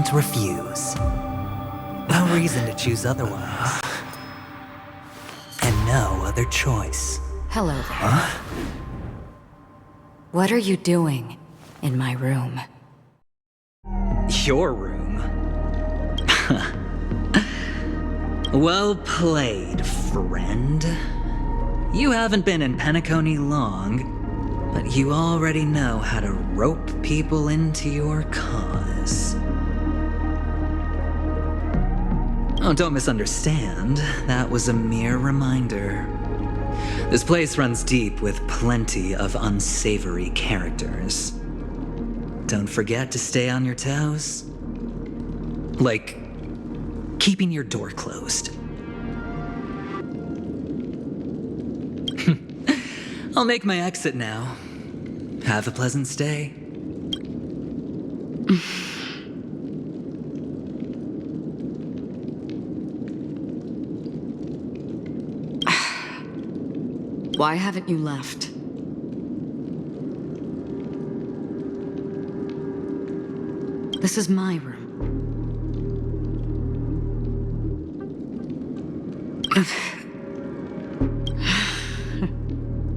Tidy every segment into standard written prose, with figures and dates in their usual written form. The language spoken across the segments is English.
can't refuse. No reason to choose otherwise. And no other choice. Hello there. What are you doing in my room? Your room? Well played, friend. You haven't been in Penacony long, but you already know how to rope people into your cause. Oh, don't misunderstand. That was a mere reminder. This place runs deep with plenty of unsavory characters. Don't forget to stay on your toes. Like, keeping your door closed. I'll make my exit now. Have a pleasant stay. Why haven't you left? This is my room.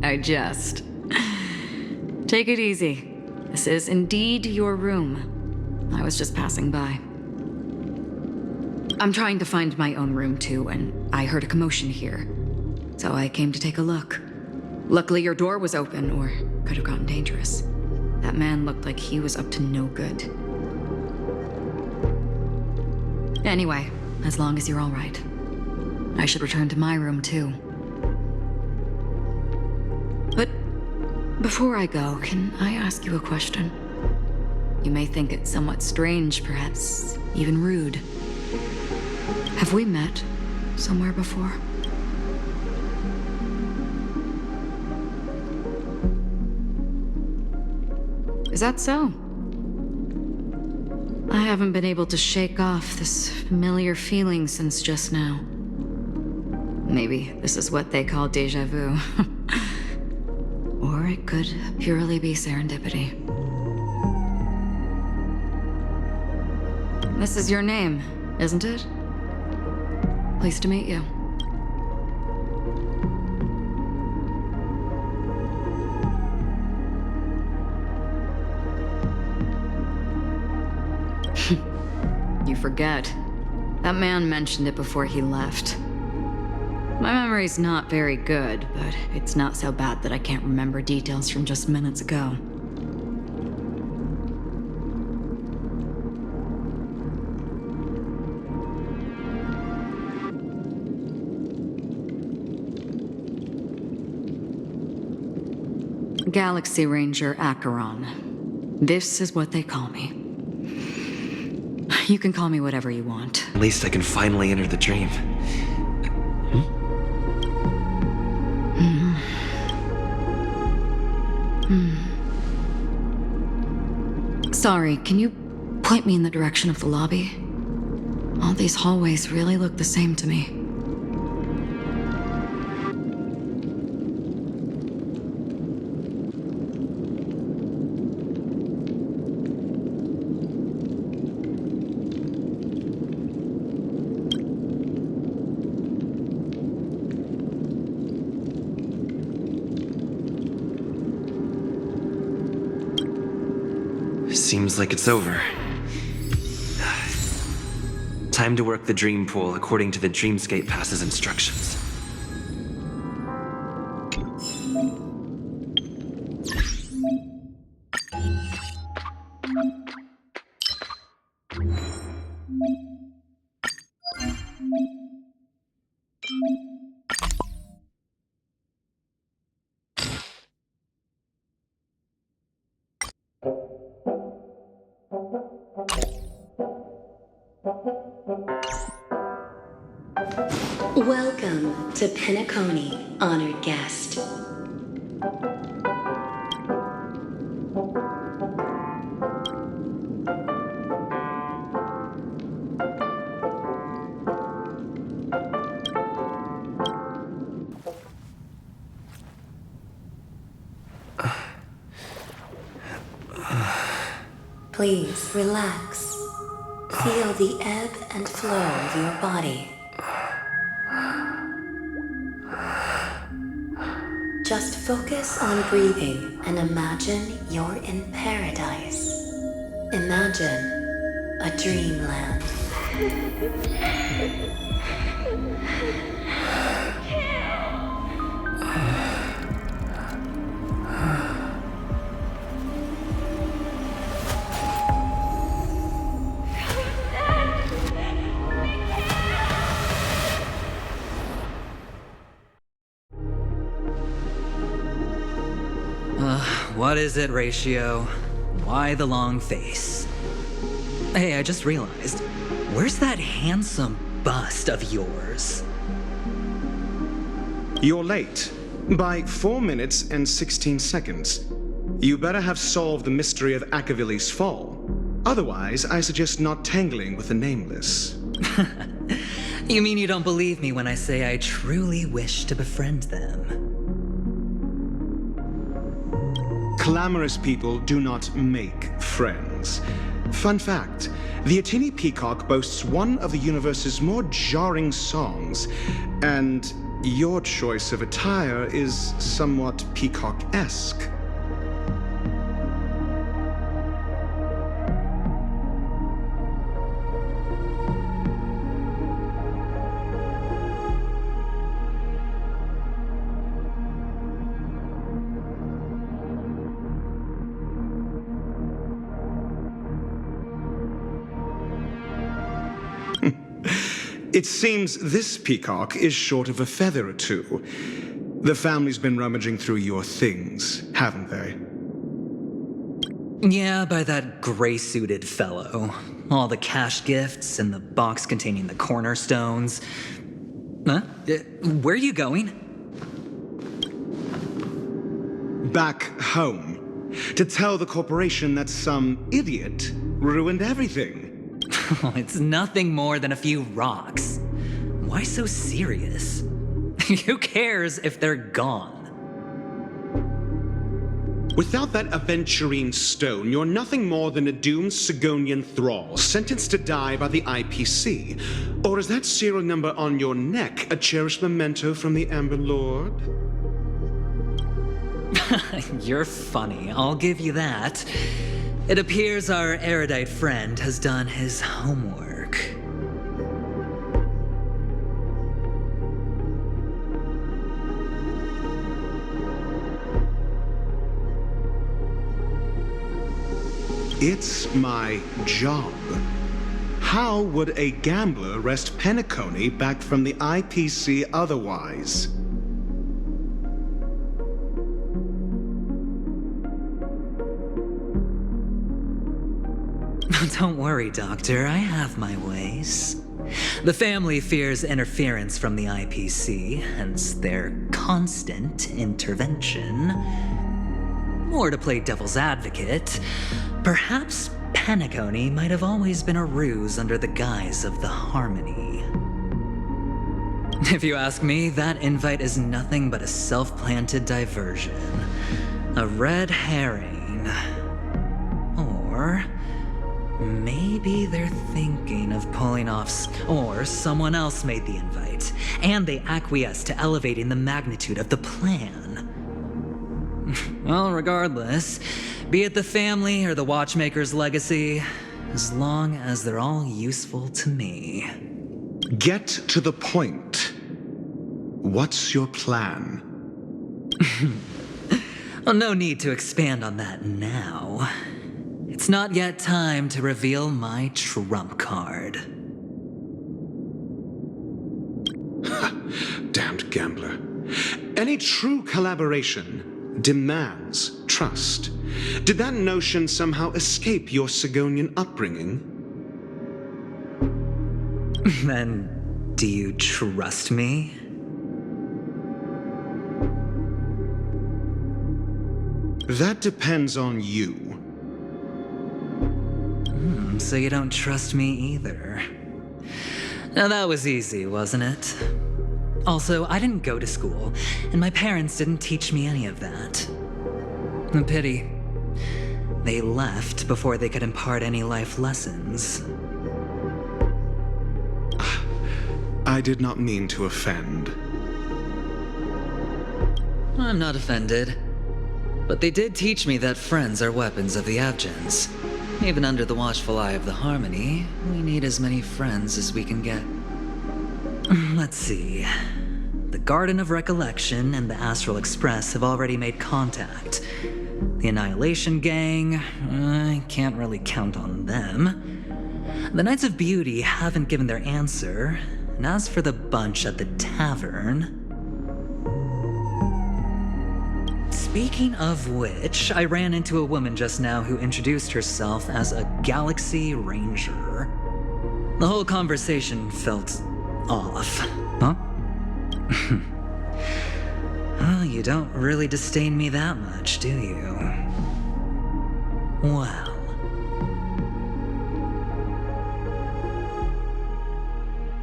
I jest. Take it easy. This is indeed your room. I was just passing by. I'm trying to find my own room too, and I heard a commotion here. So I came to take a look. Luckily your door was open, or could have gotten dangerous. That man looked like he was up to no good. Anyway, as long as you're all right. I should return to my room too. But before I go, can I ask you a question? You may think it somewhat strange, perhaps even rude. Have we met somewhere before? Is that so? I haven't been able to shake off this familiar feeling since just now. Maybe this is what they call déjà vu. Or it could purely be serendipity. This is your name, isn't it? Pleased to meet you. You forget. That man mentioned it before he left. My memory's not very good, but it's not so bad that I can't remember details from just minutes ago. Galaxy Ranger Acheron. This is what they call me. You can call me whatever you want. At least I can finally enter the dream. Sorry, can you point me in the direction of the lobby? All these hallways really look the same to me. Seems like it's over. Time to work the dream pool according to the Dreamscape Pass's instructions. Welcome to Penacony, honored guest. Please relax. Feel the ebb and flow of your body. Just focus on breathing and imagine you're in paradise. Imagine a dreamland. What is it, Ratio? Why the long face? Hey, I just realized, where's that handsome bust of yours? You're late. By 4 minutes and 16 seconds. You better have solved the mystery of Akavili's fall. Otherwise, I suggest not tangling with the nameless. You mean you don't believe me when I say I truly wish to befriend them? Clamorous people do not make friends. Fun fact, the Atini Peacock boasts one of the universe's more jarring songs, and your choice of attire is somewhat peacock-esque. It seems this peacock is short of a feather or two. The family's been rummaging through your things, haven't they? Yeah, by that gray-suited fellow. All the cash gifts and the box containing the cornerstones. Huh? Where are you going? Back home. To tell the corporation that some idiot ruined everything. It's nothing more than a few rocks. Why so serious? Who cares if they're gone? Without that aventurine stone, you're nothing more than a doomed Sigonian thrall, sentenced to die by the IPC. Or is that serial number on your neck a cherished memento from the Amber Lord? You're funny, I'll give you that. It appears our erudite friend has done his homework. It's my job. How would a gambler wrest Penacony back from the IPC otherwise? Don't worry, Doctor, I have my ways. The family fears interference from the IPC, hence their constant intervention. Or to play devil's advocate, perhaps Penacony might have always been a ruse under the guise of the Harmony. If you ask me, that invite is nothing but a self-planted diversion. A red herring. Or maybe they're thinking of pulling off, or someone else made the invite, and they acquiesced to elevating the magnitude of the plan. Well, regardless, be it the family or the Watchmaker's legacy, as long as they're all useful to me. Get to the point. What's your plan? Well, no need to expand on that now. It's not yet time to reveal my trump card. Damned gambler. Any true collaboration demands trust. Did that notion somehow escape your Sigonian upbringing? Then, do you trust me? That depends on you. So you don't trust me either. Now that was easy, wasn't it? Also, I didn't go to school, and my parents didn't teach me any of that. A pity. They left before they could impart any life lessons. I did not mean to offend. I'm not offended. But they did teach me that friends are weapons of the Abgens. Even under the watchful eye of the Harmony, we need as many friends as we can get. Let's see. The Garden of Recollection and the Astral Express have already made contact. The Annihilation Gang, I can't really count on them. The Knights of Beauty haven't given their answer. And as for the bunch at the tavern... Speaking of which, I ran into a woman just now who introduced herself as a Galaxy Ranger. The whole conversation felt off. Huh? Oh, you don't really disdain me that much, do you? Well.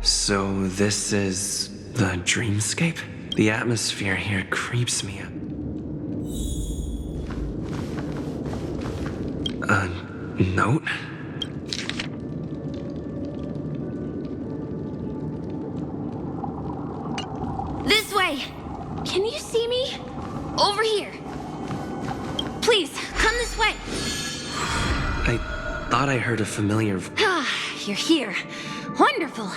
So this is the dreamscape? The atmosphere here creeps me out. A note? This way! Can you see me? Over here. Please, come this way. I thought I heard a familiar... Ah, you're here. Wonderful.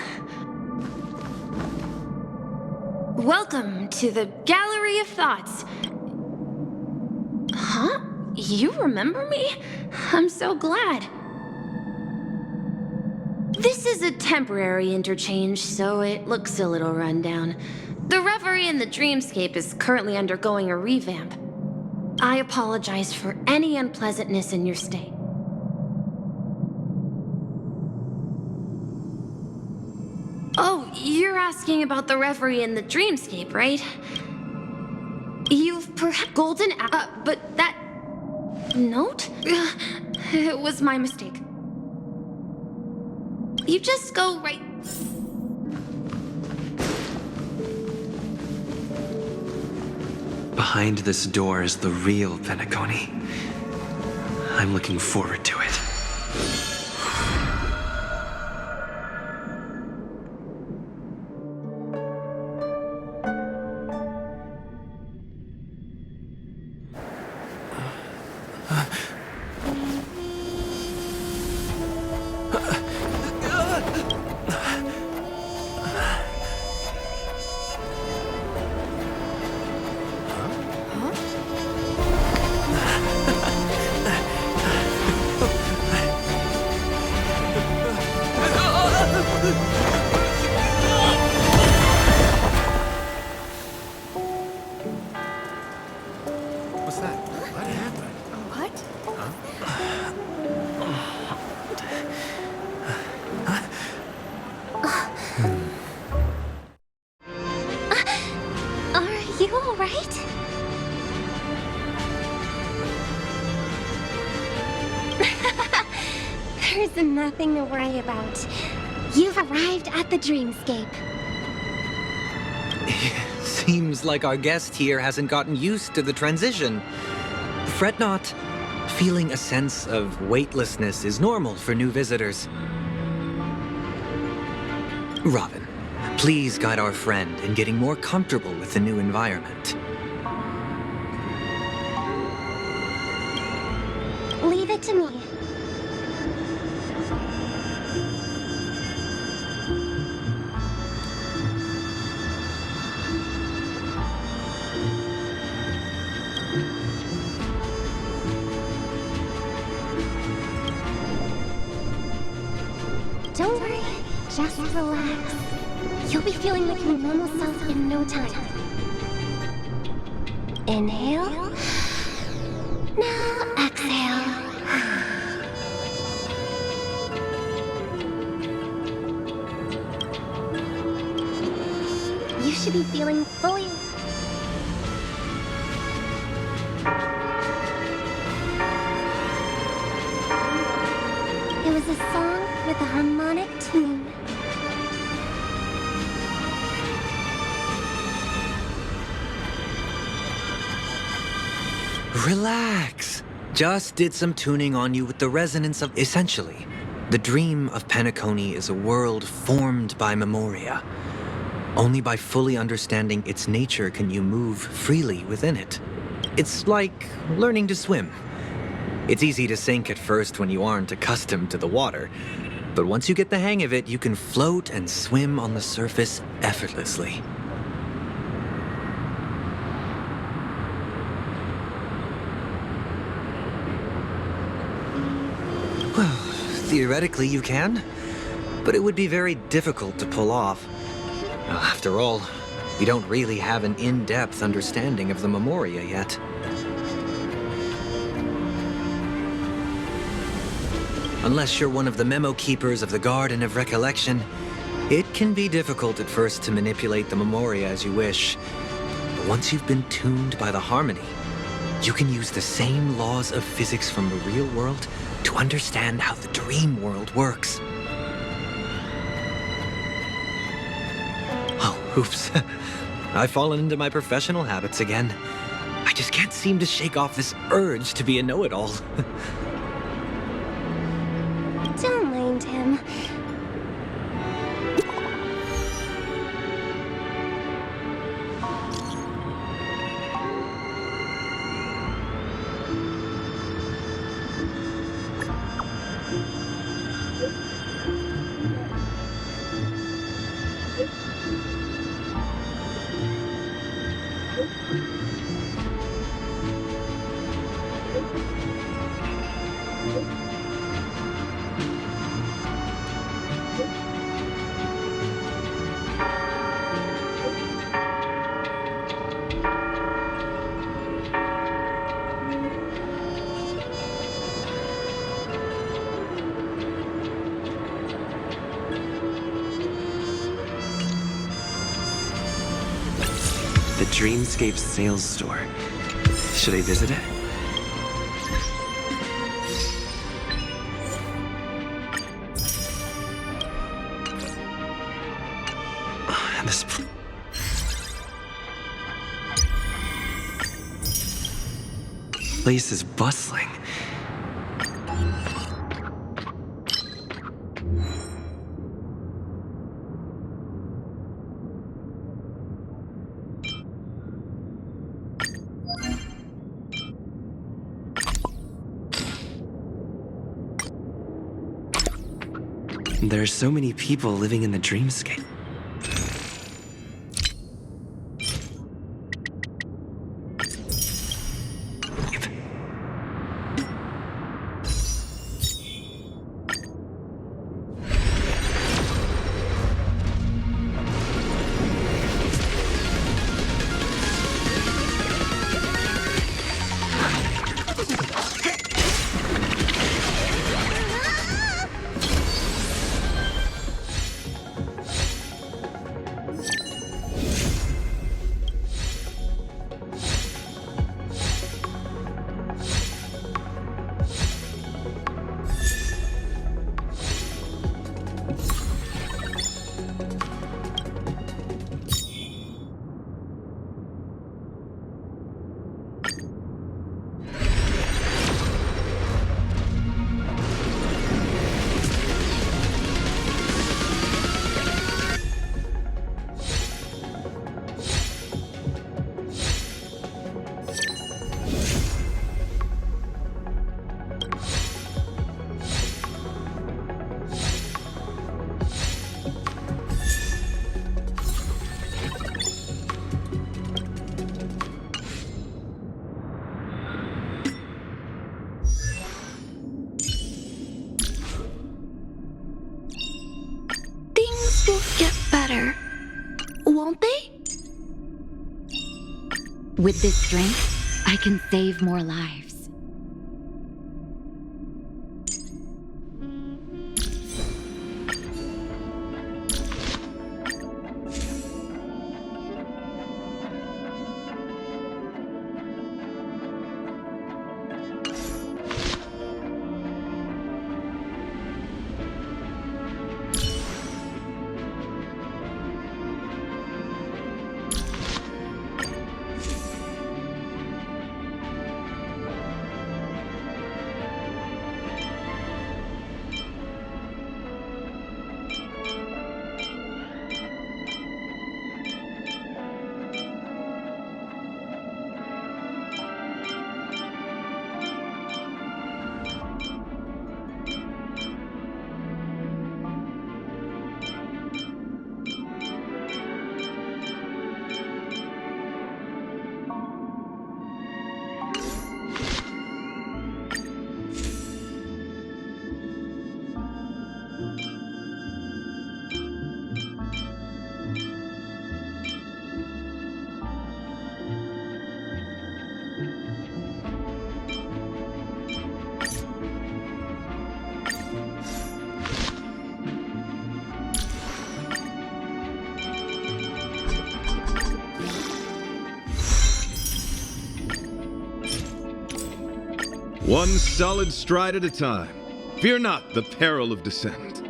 Welcome to the Gallery of Thoughts. Huh? You remember me? I'm so glad. This is a temporary interchange, so it looks a little rundown. The Reverie in the Dreamscape is currently undergoing a revamp. I apologize for any unpleasantness in your stay. Oh, you're asking about the Reverie in the Dreamscape, right? You've perhaps golden but that note? It was my mistake. You just go right... Behind this door is the real Penacony. I'm looking forward to it. What's that? What happened? What? Are you all right? There's nothing to worry about. You've arrived at the Dreamscape. Seems like our guest here hasn't gotten used to the transition. Fret not. Feeling a sense of weightlessness is normal for new visitors. Robin, please guide our friend in getting more comfortable with the new environment. Leave it to me. Don't worry, just relax. You'll be feeling like your normal self in no time. Inhale. Now exhale. You should be feeling fully... It was a song with a harmonic tune. Relax. Just did some tuning on you with the resonance of... Essentially, the dream of Penacony is a world formed by memoria. Only by fully understanding its nature can you move freely within it. It's like learning to swim. It's easy to sink at first when you aren't accustomed to the water. But once you get the hang of it, you can float and swim on the surface effortlessly. Well, theoretically you can, but it would be very difficult to pull off. Well, after all, you don't really have an in-depth understanding of the memoria yet. Unless you're one of the memo keepers of the Garden of Recollection, it can be difficult at first to manipulate the memoria as you wish. But once you've been tuned by the harmony, you can use the same laws of physics from the real world to understand how the dream world works. Oh, oops. I've fallen into my professional habits again. I just can't seem to shake off this urge to be a know-it-all. Don't mind him. The Dreamscape sales store. Should I visit it? This place is bustling. There are so many people living in the dreamscape. Will get better, won't they? With this strength, I can save more lives. One solid stride at a time. Fear not the peril of descent.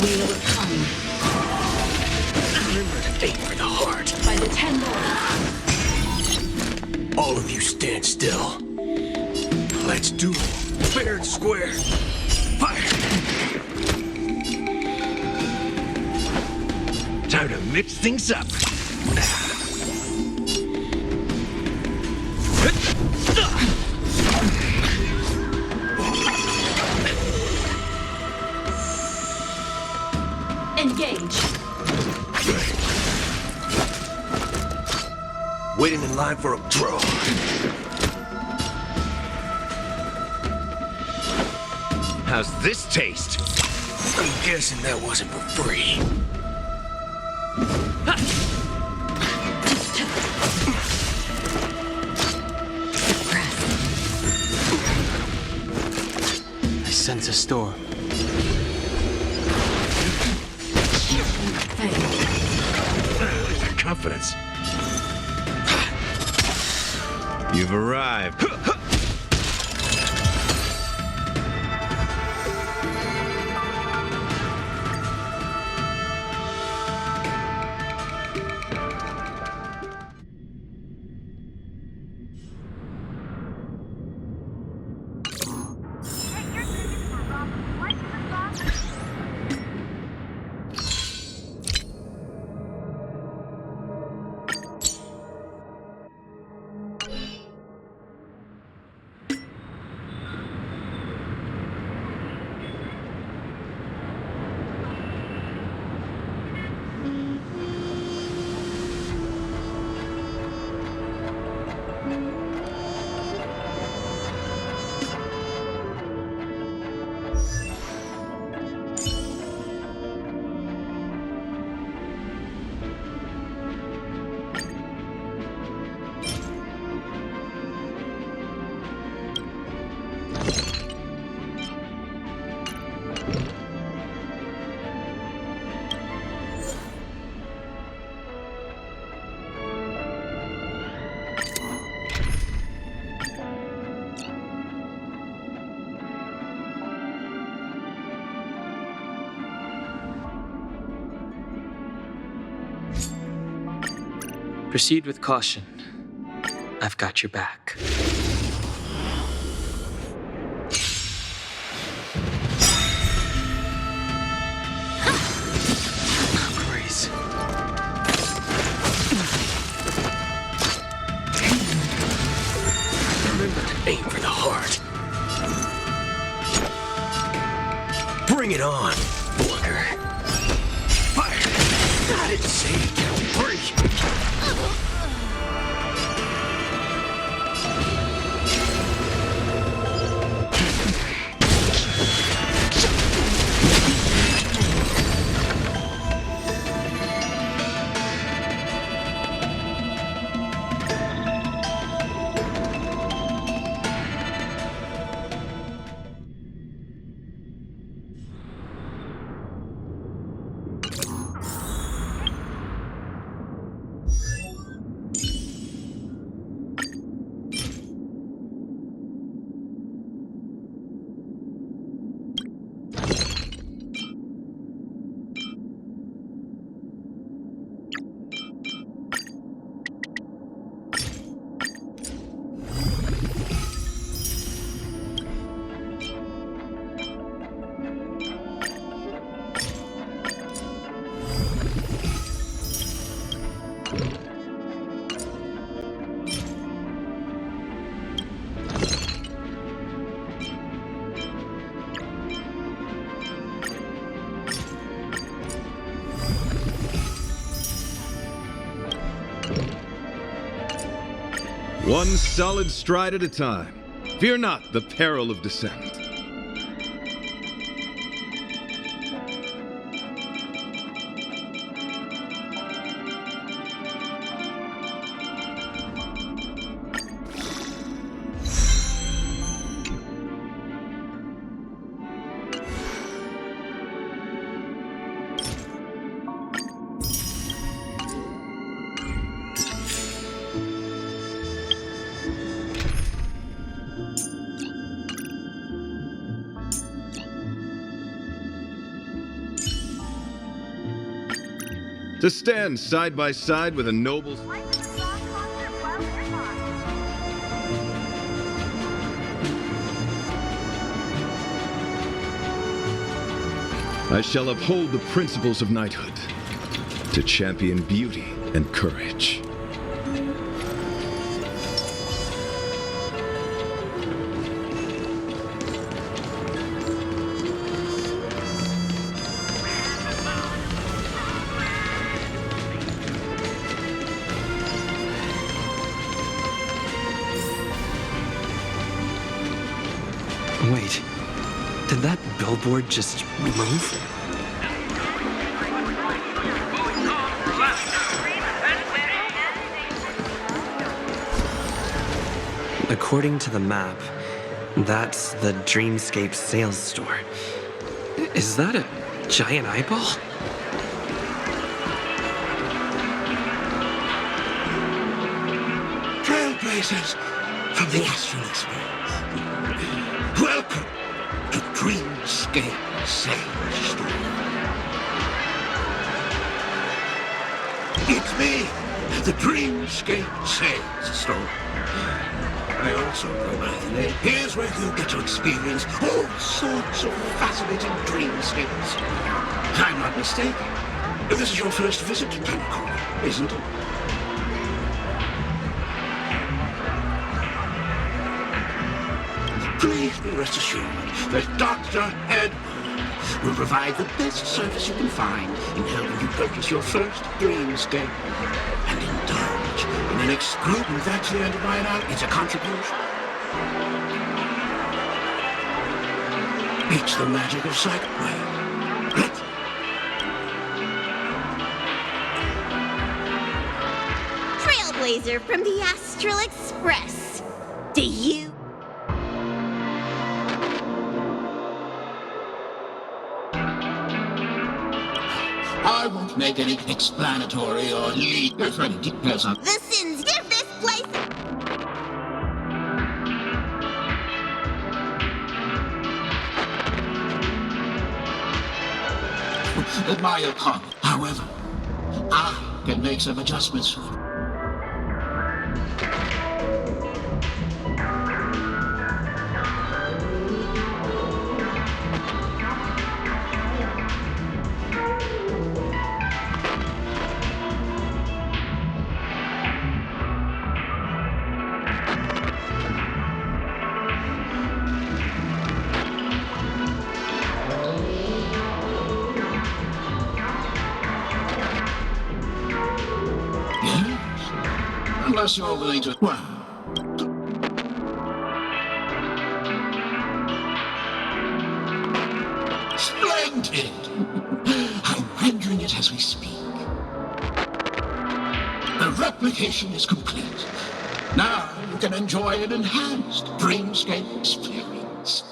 Wheel of time. Remember to aim for the heart. By the 10 lords. All of you stand still. Let's duel. Fair and square. Fire! Time to mix things up. Engage. Waiting in line for a draw. How's this taste? I'm guessing that wasn't for free. I sense a storm. Confidence. You've arrived. Proceed with caution. I've got your back. Grace. Remember to aim for the heart. Bring it on, Booker. Fire! I didn't say you count free. One solid stride at a time. Fear not the peril of descent. To stand side by side with a noble... I shall uphold the principles of knighthood, to champion beauty and courage. Wait, did that billboard just move? According to the map, that's the Dreamscape sales store. Is that a giant eyeball? Trailblazers from the Astral Express. Welcome to Dreamscape Sales Store. It's me, the Dreamscape Sales Store. I also go by the name. Here's where you get to experience all sorts of fascinating dreamscapes. If I'm not mistaken, this is your first visit to Pencom, isn't it? Please be rest assured that Dr. Edward will provide the best service you can find in helping you purchase your first dreamscape and indulge in an exclusive, that's the end of my announcement. It's a contribution. It's the magic of sight. Let's Trailblazer from the Astral Express. Do you? I won't make any explanatory or legal details on The sins give this place. my apologies. However, I can make some adjustments for you. Unless you're willing to... Well... Splendid! I'm rendering it as we speak. The replication is complete. Now you can enjoy an enhanced dreamscape experience.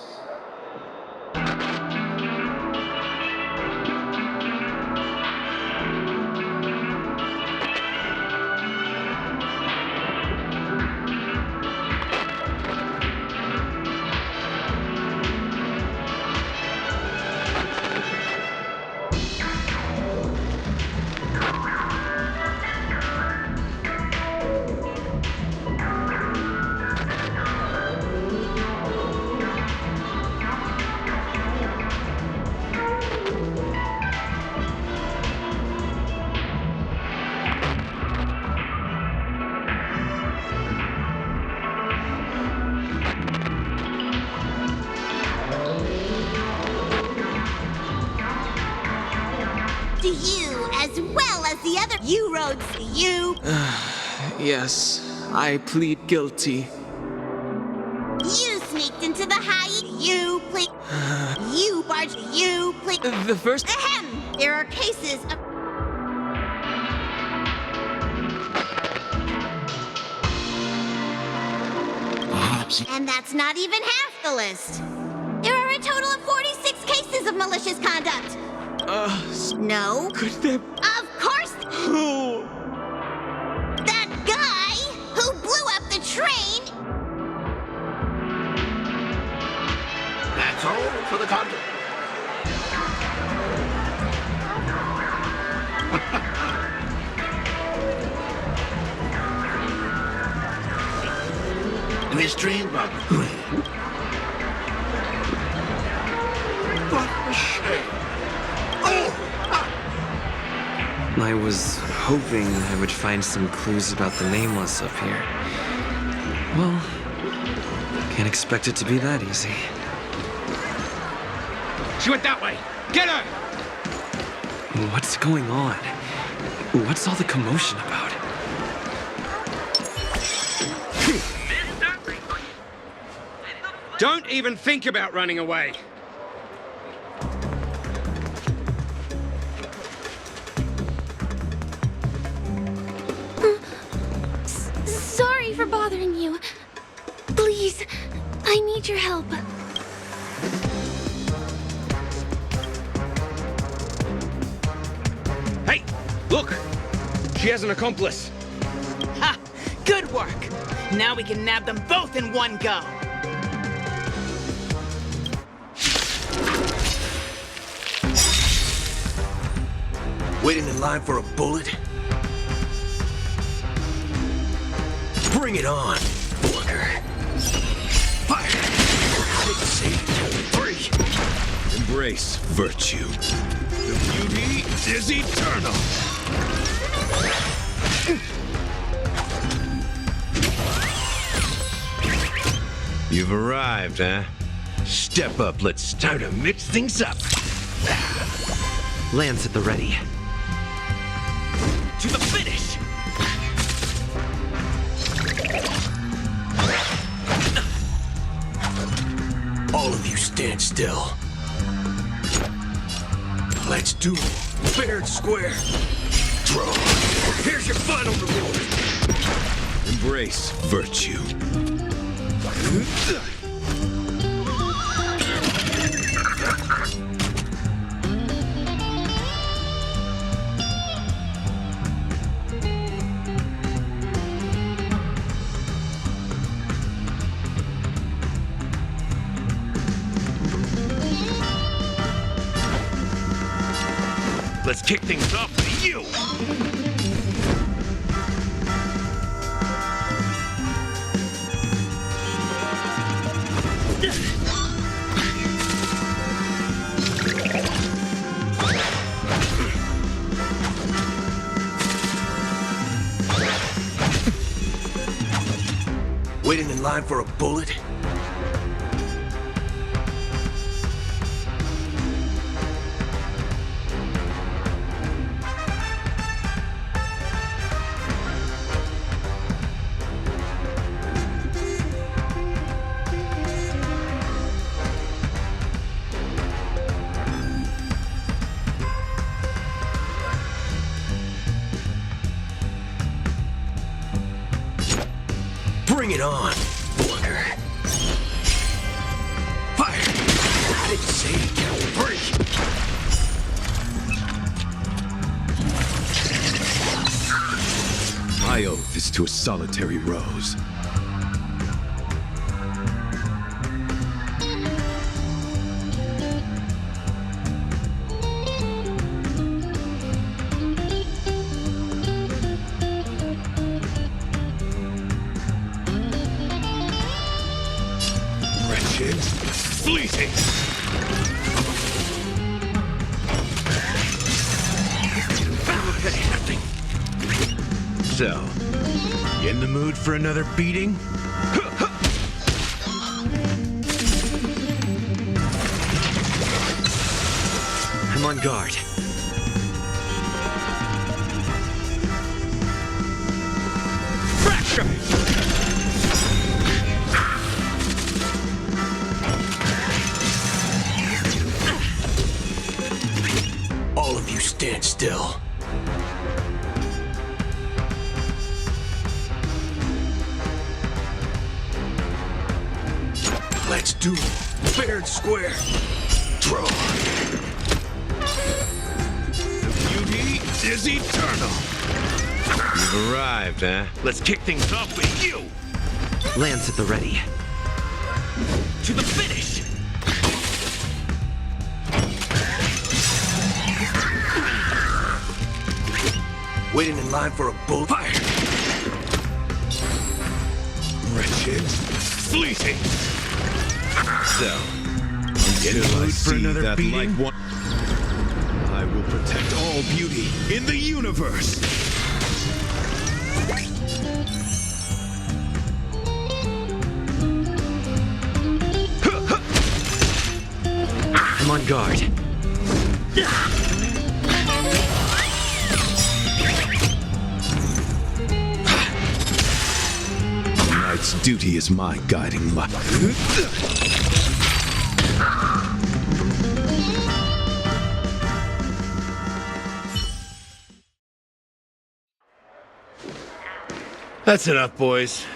To you, as well as the other roads to you. Yes, I plead guilty. You sneaked into the high. You plead. You barged. You plead. The first. Ahem! There are cases of. And that's not even half the list. There are a total of 46 cases of malicious conduct. No. Could there... Of course. Who? That guy who blew up the train. That's all for the content. his dream of Gwen. What a shame. Oh! I was hoping I would find some clues about the Nameless up here. Well, can't expect it to be that easy. She went that way! Get her! What's going on? What's all the commotion about? Don't even think about running away! Sorry for bothering you. Please, I need your help. Hey! Look! She has an accomplice. Ha! Good work! Now we can nab them both in one go! Waiting in line for a bullet? Bring it on, Booker. Fire! 6, 8, 3. Embrace virtue. The beauty is eternal. You've arrived, huh? Step up, let's start to mix things up. Lance at the ready. To the finish! All of you stand still. Let's do fair and square. Draw. Here's your final reward. Embrace virtue. Let's kick things off with you. Waiting in line for a bullet? Bring it on, Booker. Fire! 6, 8, 3. My oath is to a solitary rose. Fleeting! Okay, nothing. So, you in the mood for another beating? I'm on guard. Fracture! All of you stand still. Let's do fair and square. Draw. The beauty is eternal. You've arrived, huh? Let's kick things off with you. Lance at the ready. To the finish. Waiting in line for a bullet. Fire! Wretched. fleeting. So, until I see that light one, I will protect all beauty in the universe. I'm on guard. Tonight's duty is my guiding light. That's enough, boys.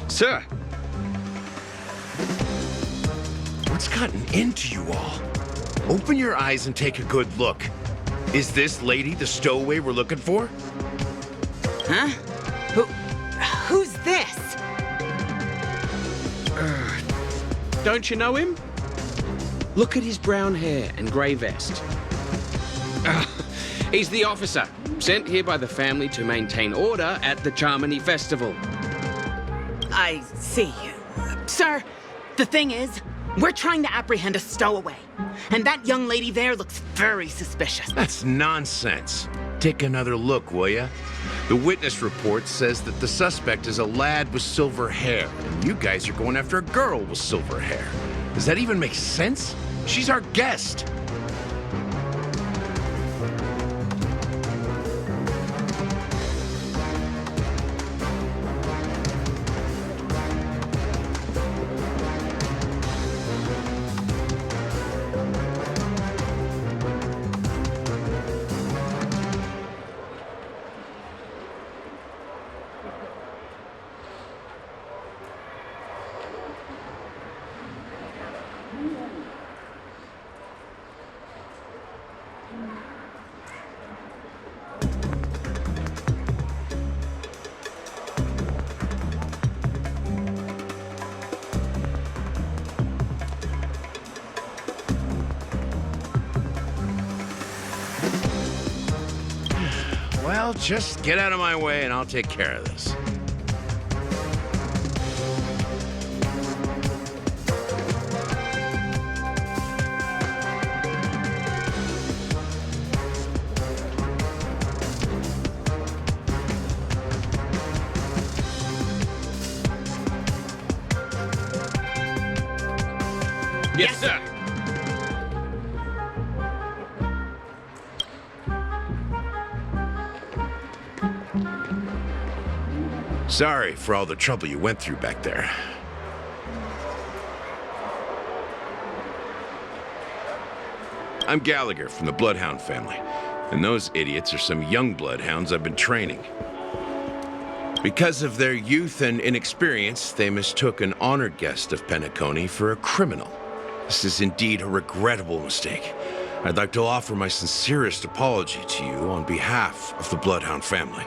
Sir. What's gotten into you all? Open your eyes and take a good look. Is this lady the stowaway we're looking for? Huh? Who's this? Don't you know him? Look at his brown hair and grey vest. He's the officer, sent here by the family to maintain order at the Charmony Festival. I see. Sir, the thing is, we're trying to apprehend a stowaway. And that young lady there looks very suspicious. That's nonsense. Take another look, will ya? The witness report says that the suspect is a lad with silver hair, and you guys are going after a girl with silver hair. Does that even make sense? She's our guest. Well, just get out of my way and I'll take care of this. Yes, sir. Sorry for all the trouble you went through back there. I'm Gallagher from the Bloodhound family, and those idiots are some young bloodhounds I've been training. Because of their youth and inexperience, they mistook an honored guest of Penacony for a criminal. This is indeed a regrettable mistake. I'd like to offer my sincerest apology to you on behalf of the Bloodhound family.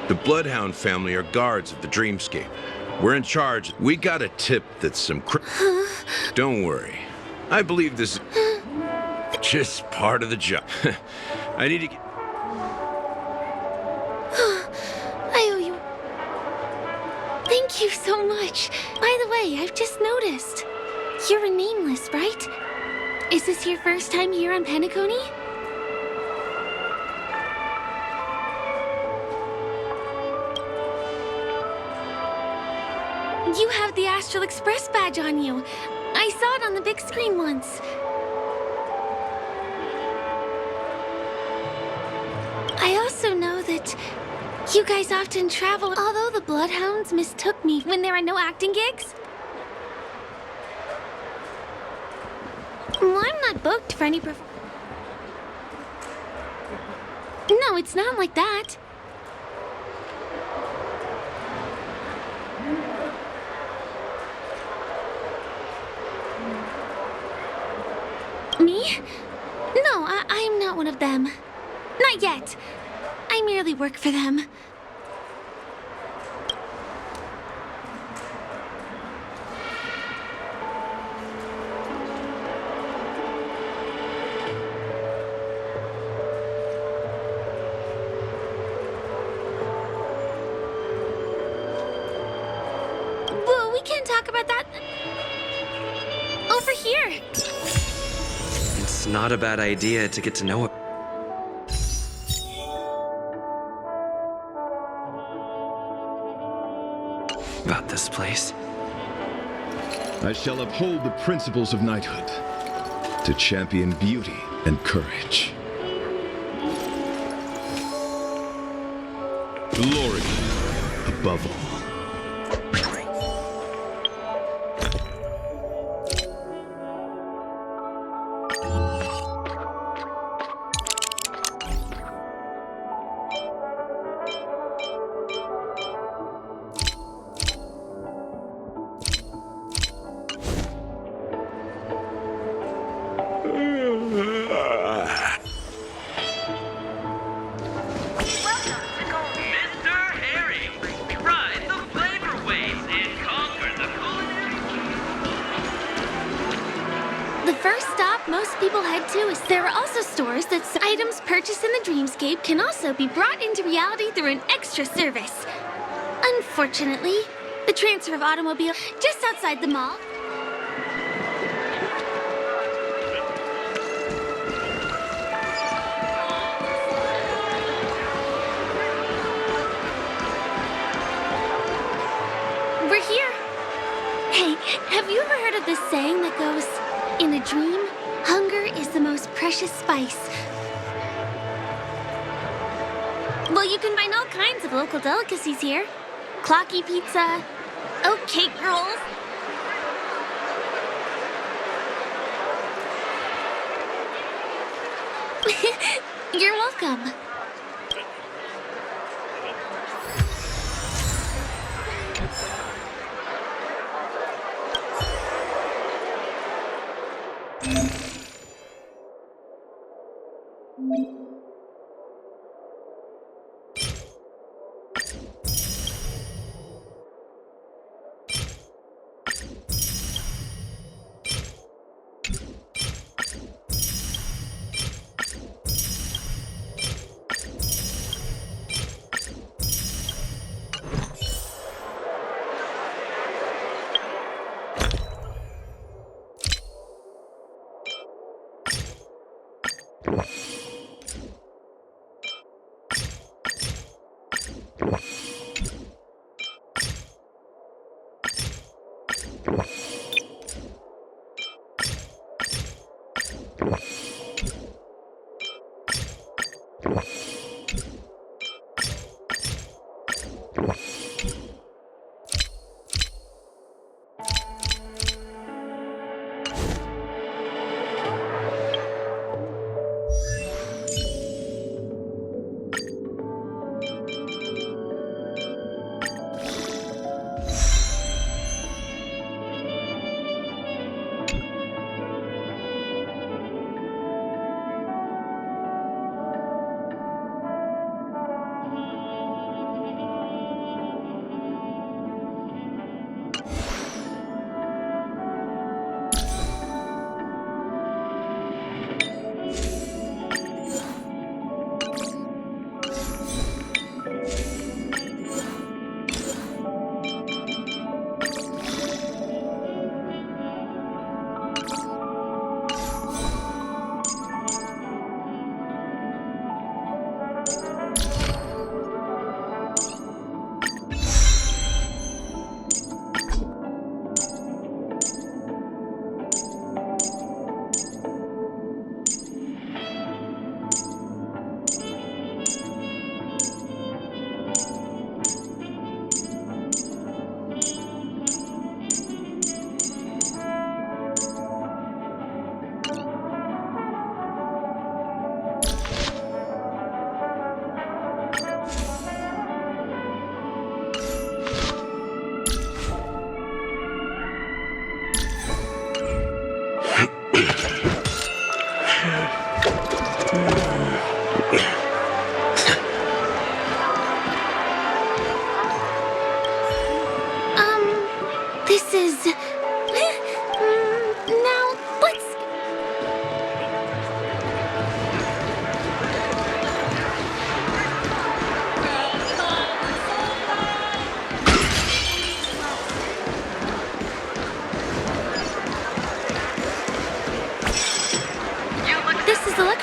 The Bloodhound family are guards of the Dreamscape. We're in charge. We got a tip that some Don't worry. I believe this is just part of the job. I need to get... I owe you. Thank you so much. By the way, I've just noticed. You're a nameless, right? Is this your first time here on Penacony? You have the Astral Express badge on you. I saw it on the big screen once. I also know that you guys often travel, although the Bloodhounds mistook me when there are no acting gigs. Well, I'm not booked for any No, it's not like that. me? No, I am not one of them. Not yet. I merely work for them. Whoa, we can't talk about that. Over here. It's not a bad idea to get to know it. About this place. I shall uphold the principles of knighthood, to champion beauty and courage. Glory above all. There are also stores that items purchased in the dreamscape can also be brought into reality through an extra service. Unfortunately, the transfer of automobile just outside the mall. We're here. Hey, have you ever heard of this saying that goes, in a dream, hunger is the most precious spice? Well, you can find all kinds of local delicacies here. Clocky pizza, oat cake rolls. You're welcome.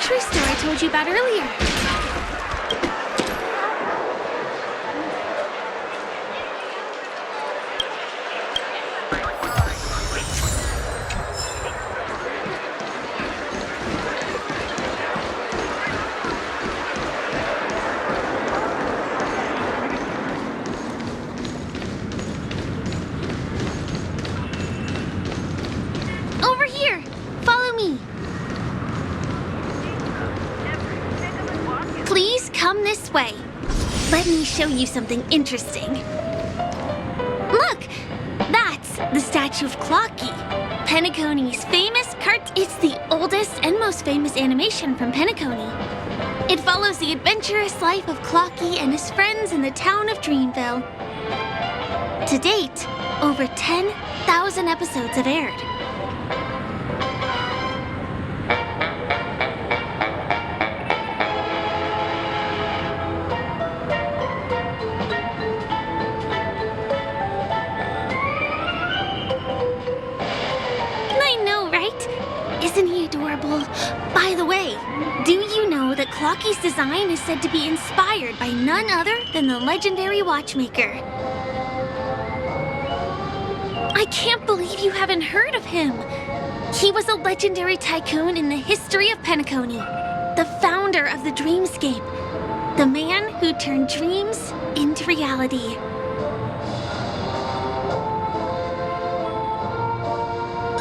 tree store I told you about earlier. Over here! Follow me! Please come this way. Let me show you something interesting. Look! That's the statue of Clocky, Penacony's famous cart. It's the oldest and most famous animation from Penacony. It follows the adventurous life of Clocky and his friends in the town of Dreamville. To date, over 10,000 episodes have aired. Isn't he adorable? By the way, do you know that Clocky's design is said to be inspired by none other than the legendary watchmaker? I can't believe you haven't heard of him. He was a legendary tycoon in the history of Penacony, the founder of the Dreamscape, the man who turned dreams into reality.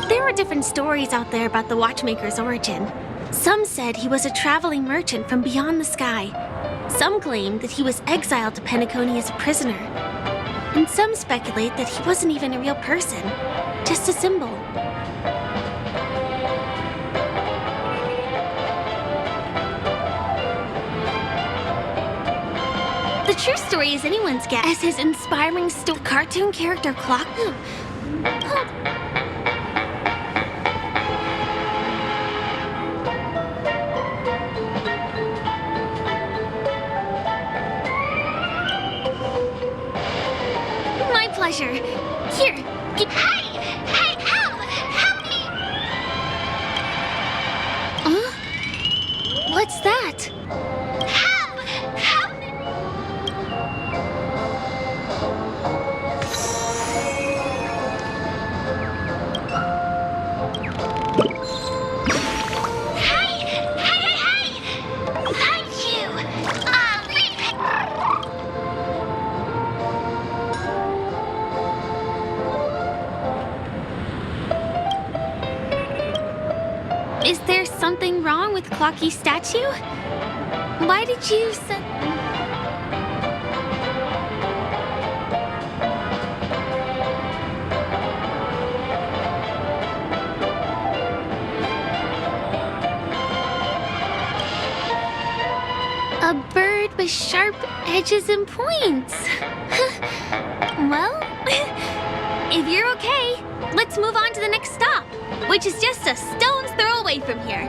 There are different stories out there about the watchmaker's origin. Some said he was a traveling merchant from beyond the sky. Some claim that he was exiled to Penacony as a prisoner. And some speculate that he wasn't even a real person, just a symbol. The true story is anyone's guess, as his inspiring cartoon character Clock. My pleasure. Here. Hey! Hey, help! Help me! Huh? What's that? Help! Help! Hey! Hey, hey, hey! Thank you! Is there something wrong with Clocky's statue? Why did you say... A bird with sharp edges and points. Well, if you're okay, let's move on to the next stop, which is just a stone's throw away from here.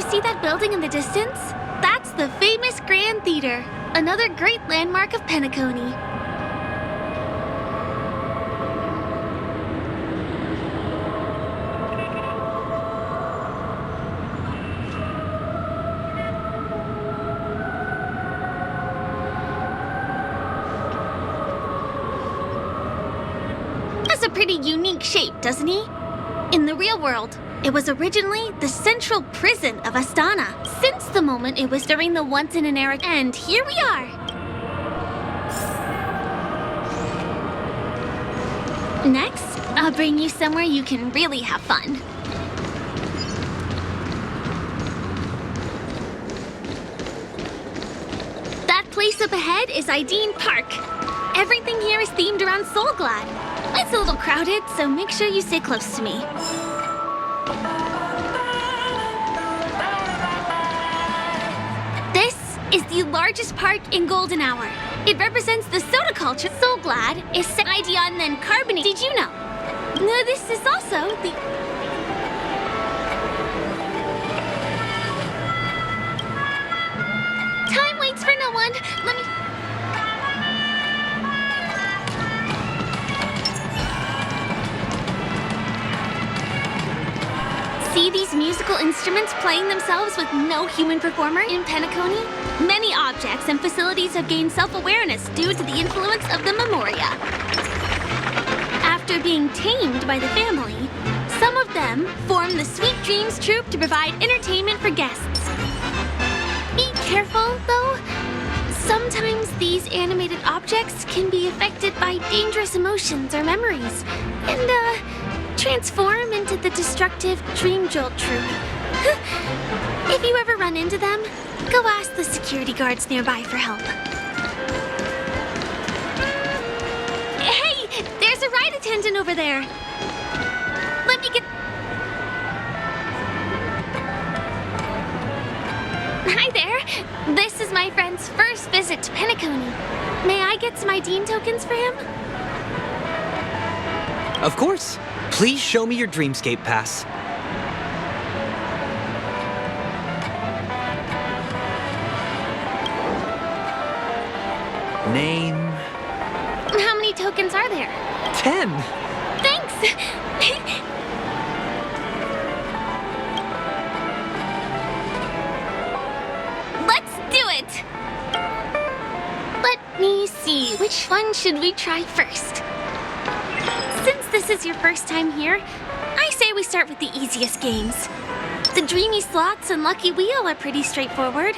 see that building in the distance? That's the famous Grand Theater, another great landmark of Penacony. Has a pretty unique shape, doesn't he? In the real world, it was originally the central prison of Astana, since the moment it was during the once-in-an-era, and here we are! Next, I'll bring you somewhere you can really have fun. That place up ahead is Ideen Park. Everything here is themed around Soulglad. It's a little crowded, so make sure you stay close to me. This is the largest park in Golden Hour. It represents the soda culture. Soulglad is Idion then carbonate. Did you know? No, this is also the... Time waits for no one. Let me... See these musical instruments playing themselves with no human performer in Penacony? Many objects and facilities have gained self-awareness due to the influence of the Memoria. After being tamed by the family, some of them form the Sweet Dreams Troupe to provide entertainment for guests. Be careful, though. Sometimes these animated objects can be affected by dangerous emotions or memories, and, transform into the destructive Dream Jolt Troupe. If you ever run into them, go ask the security guards nearby for help. Hey, there's a ride attendant over there. Let me get... Hi there. This is my friend's first visit to Penacony. May I get some Ideen tokens for him? Of course. Please show me your Dreamscape pass. Name? How many tokens are there? 10. Thanks! Let's do it! Let me see, which one should we try first? Since this is your first time here, I say we start with the easiest games. The Dreamy Slots and Lucky Wheel are pretty straightforward.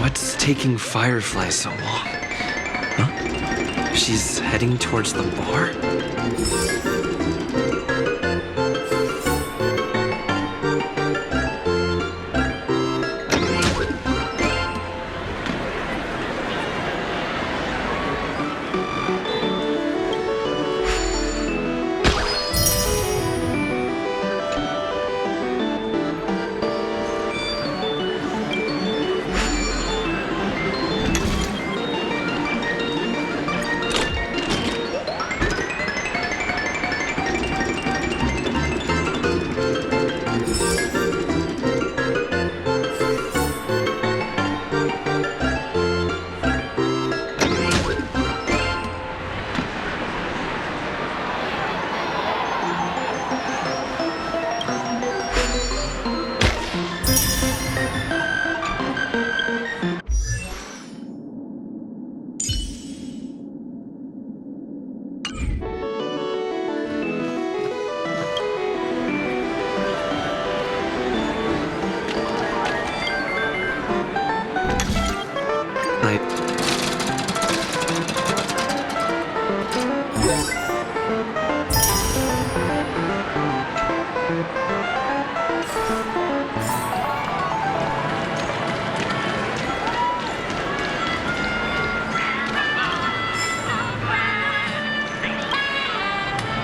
What's taking Firefly so long? Huh? She's heading towards the bar?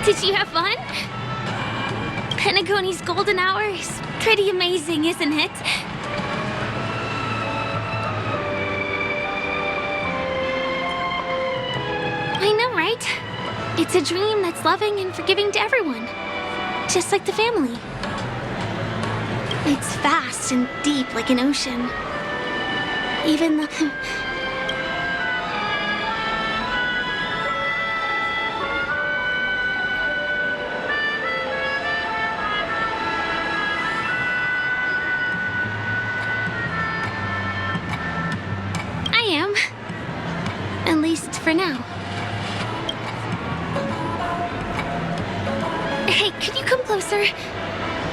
Did you have fun? Penacony's golden hour is pretty amazing, isn't it? I know, right? It's a dream that's loving and forgiving to everyone. Just like the family. It's vast and deep like an ocean. Even the... At least for now. Hey, could you come closer?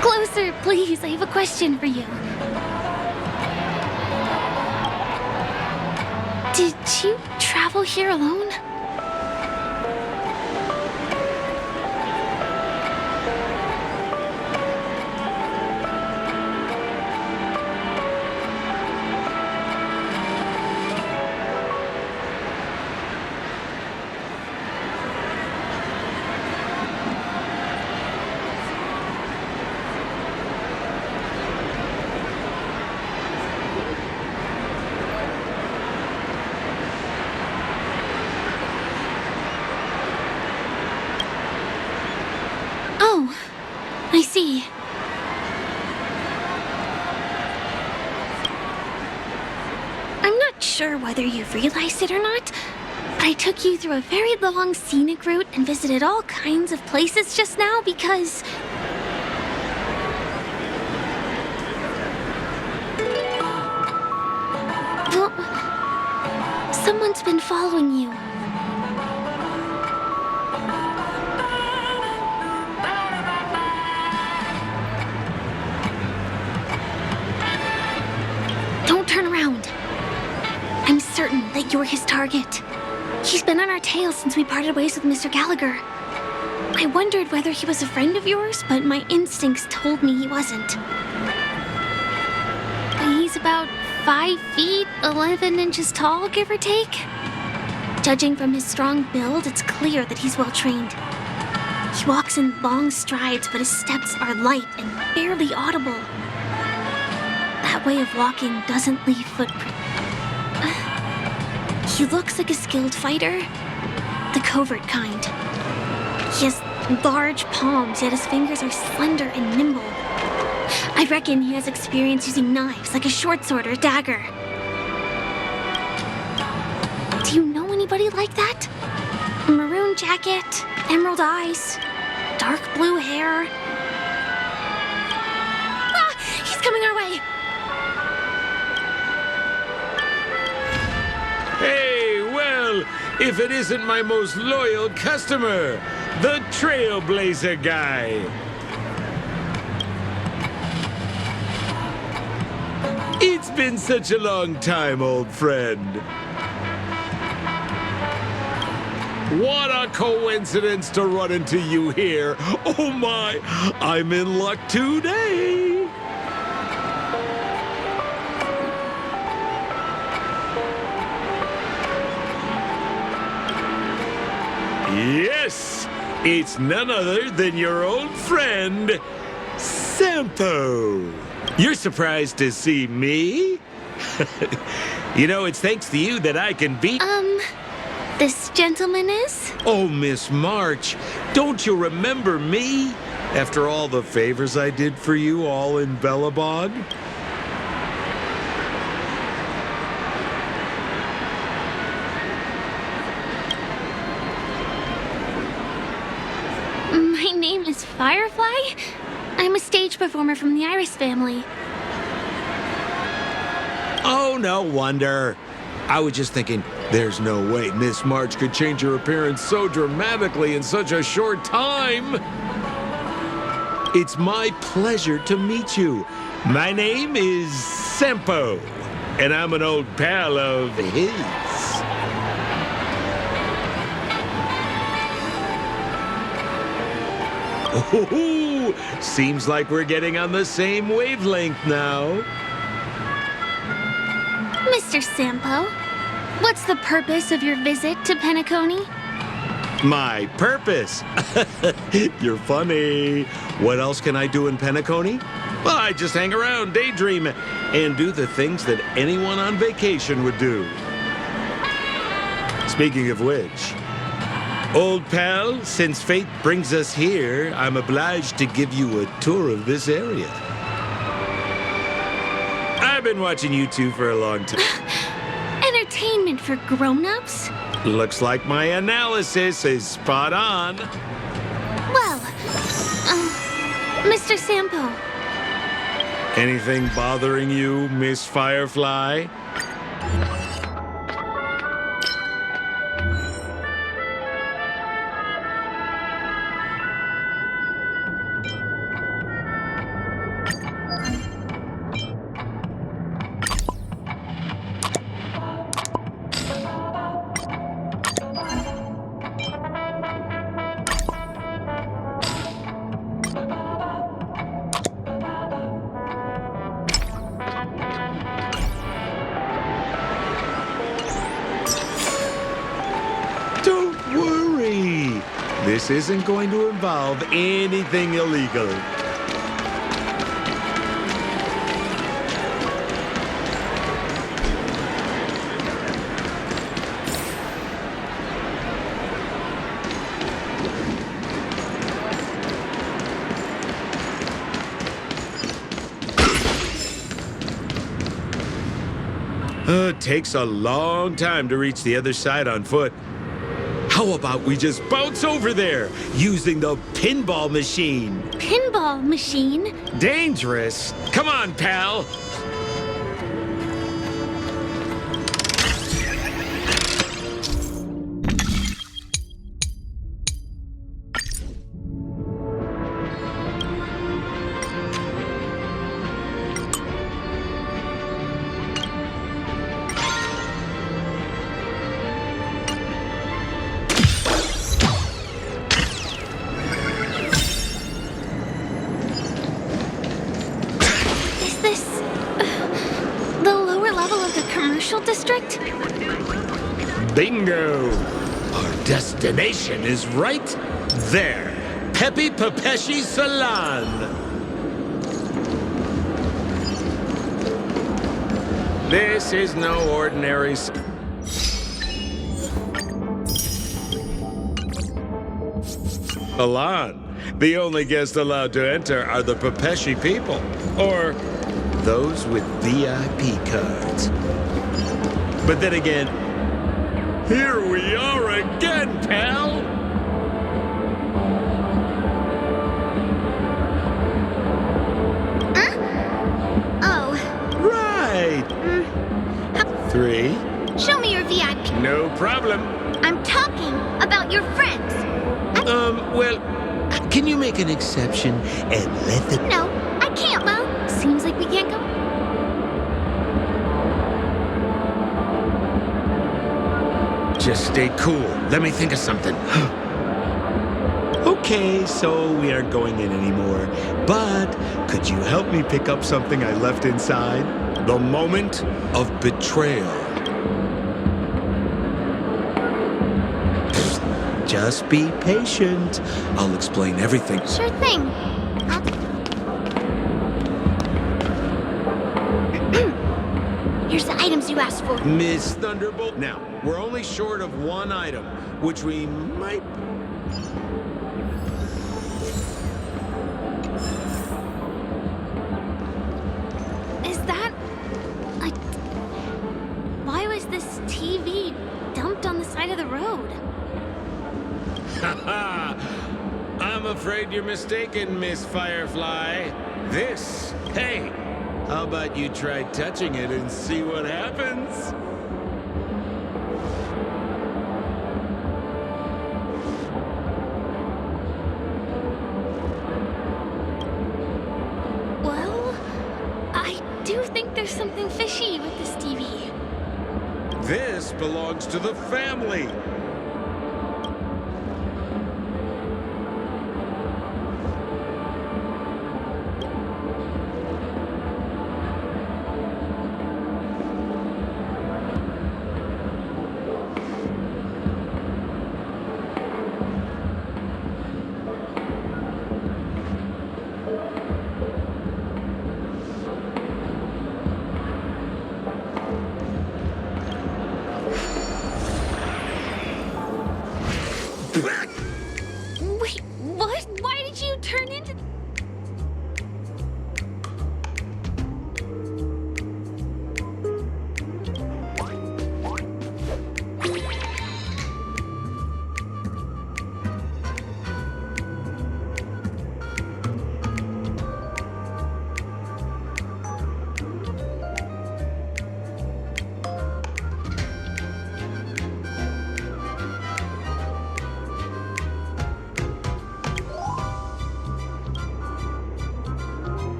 Closer, please. I have a question for you. Did you travel here alone? I see. I'm not sure whether you've realized it or not, but I took you through a very long scenic route and visited all kinds of places just now because... well, someone's been following you. Turn around. I'm certain that you're his target. He's been on our tail since we parted ways with Mr. Gallagher. I wondered whether he was a friend of yours, but my instincts told me he wasn't. He's about 5 feet, 11 inches tall, give or take. Judging from his strong build, it's clear that he's well trained. He walks in long strides, but his steps are light and barely audible. That way of walking doesn't leave footprint. He looks like a skilled fighter, the covert kind. He has large palms, yet his fingers are slender and nimble. I reckon he has experience using knives, like a short sword or a dagger. Do you know anybody like that? A maroon jacket, emerald eyes, dark blue hair. Ah! He's coming our way! Hey, well, if it isn't my most loyal customer, the Trailblazer guy. It's been such a long time, old friend. What a coincidence to run into you here. Oh my, I'm in luck today. Yes, it's none other than your old friend, Sampo. You're surprised to see me? You know, it's thanks to you that I can beat... This gentleman is? Oh, Miss March, don't you remember me? After all the favors I did for you all in Bellabog? My name is Firefly. I'm a stage performer from the Iris family. Oh, no wonder. I was just thinking, there's no way Miss March could change her appearance so dramatically in such a short time. It's my pleasure to meet you. My name is Sampo, and I'm an old pal of his. Oh, seems like we're getting on the same wavelength now. Mr. Sampo, what's the purpose of your visit to Penacony? My purpose? You're funny. What else can I do in Penacony? Well, I just hang around, daydream, and do the things that anyone on vacation would do. Speaking of which, old pal, since fate brings us here, I'm obliged to give you a tour of this area. I've been watching you two for a long time. Entertainment for grown-ups? Looks like my analysis is spot on. Well, Mr. Sampo. Anything bothering you, Miss Firefly? Don't worry. This isn't going to involve anything illegal. It takes a long time to reach the other side on foot. How about we just bounce over there using the pinball machine? Pinball machine? Dangerous. Come on, pal. District? Bingo! Our destination is right there. Pepe Papeshi Salon. This is no ordinary salon. The only guests allowed to enter are the Papeshi people, or those with VIP cards. But then again, here we are again, pal! Oh. Right! 3. Show me your VIP. No problem. I'm talking about your friends. Well, can you make an exception and let them... No, I can't, Mo. Seems like we can't go. Just stay cool. Let me think of something. Okay, so we aren't going in anymore. But could you help me pick up something I left inside? The moment of betrayal. Just be patient. I'll explain everything. Sure thing. Here's the items you asked for. Miss Thunderbolt. Now, we're only short of one item, which we might... Is that... Why was this TV dumped on the side of the road? Haha! I'm afraid you're mistaken, Miss Firefly. This, hey, how about you try touching it and see what happens? Well, I do think there's something fishy with this TV. This belongs to the family.